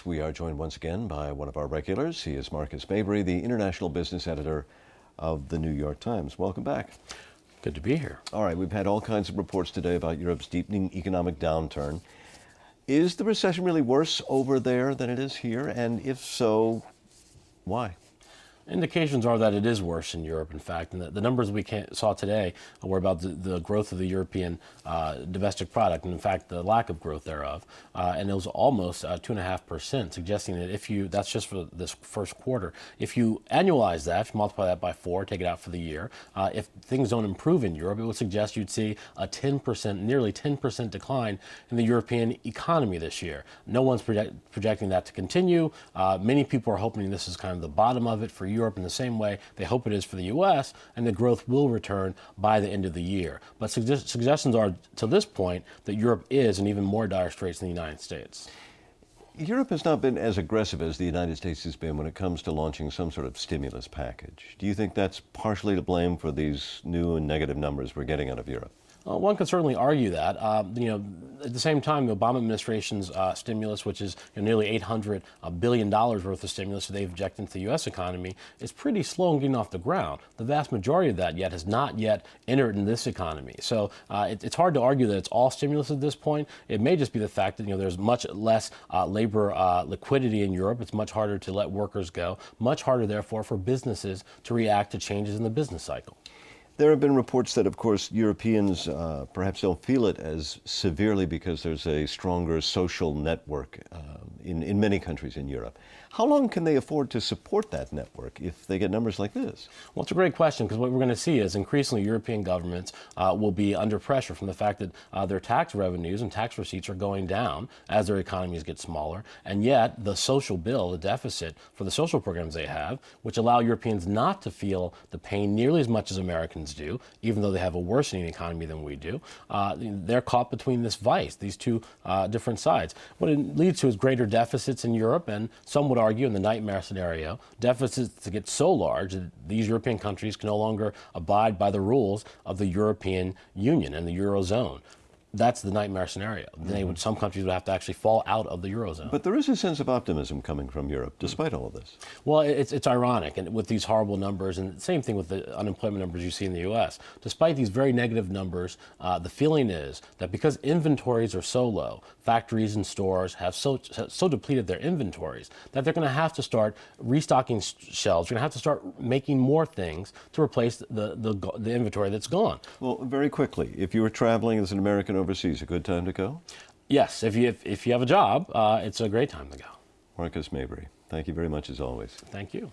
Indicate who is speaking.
Speaker 1: We are joined once again by one of our regulars. He is Marcus Mabry, the international business editor of the New York Times. Welcome back.
Speaker 2: Good to be here.
Speaker 1: All right, we've had all kinds of reports today about Europe's deepening economic downturn. Is the recession really worse over there than it is here? And if so, why?
Speaker 2: Indications are that it is worse in Europe, in fact, and the numbers we saw today were about the growth of the European domestic product, and in fact, the lack of growth thereof, and it was almost 2.5%, suggesting that that's just for this first quarter. If you annualize that, if you multiply that by 4, take it out for the year, if things don't improve in Europe, it would suggest you'd see a 10%, nearly 10% decline in the European economy this year. No one's projecting that to continue. Many people are hoping this is kind of the bottom of it for Europe in the same way they hope it is for the U.S., and the growth will return by the end of the year. But suggestions are, to this point, that Europe is in even more dire straits than the United States.
Speaker 1: Europe has not been as aggressive as the United States has been when it comes to launching some sort of stimulus package. Do you think that's partially to blame for these new and negative numbers we're getting out of Europe?
Speaker 2: One could certainly argue that. At the same time, the Obama administration's stimulus, which is nearly $800 billion worth of stimulus that they've injected into the U.S. economy, is pretty slow in getting off the ground. The vast majority of that has not yet entered in this economy. So it's hard to argue that it's all stimulus at this point. It may just be the fact that there's much less labor liquidity in Europe. It's much harder to let workers go, much harder, therefore, for businesses to react to changes in the business cycle.
Speaker 1: There have been reports that, of course, Europeans perhaps don't feel it as severely because there's a stronger social network in many countries in Europe. How long can they afford to support that network if they get numbers like this?
Speaker 2: Well, it's a great question, because what we're going to see is increasingly European governments will be under pressure from the fact that their tax revenues and tax receipts are going down as their economies get smaller, and yet the social bill, the deficit for the social programs they have, which allow Europeans not to feel the pain nearly as much as Americans do, even though they have a worsening economy than we do. They're caught between this vice, these two different sides. What it leads to is greater deficits in Europe, and some would argue in the nightmare scenario, deficits to get so large that these European countries can no longer abide by the rules of the European Union and the Eurozone. That's the nightmare scenario. Some countries would have to actually fall out of the Eurozone.
Speaker 1: But there is a sense of optimism coming from Europe, despite all of this.
Speaker 2: Well, it's ironic, and with these horrible numbers, and same thing with the unemployment numbers you see in the U.S. Despite these very negative numbers, the feeling is that because inventories are so low, factories and stores have so depleted their inventories that they're going to have to start restocking shelves. They're going to have to start making more things to replace the inventory that's gone.
Speaker 1: Well, very quickly, if you were traveling as an American overseas, a good time to go?
Speaker 2: Yes, if you have a job, it's a great time to go.
Speaker 1: Marcus Mabry, thank you very much as always.
Speaker 2: Thank you.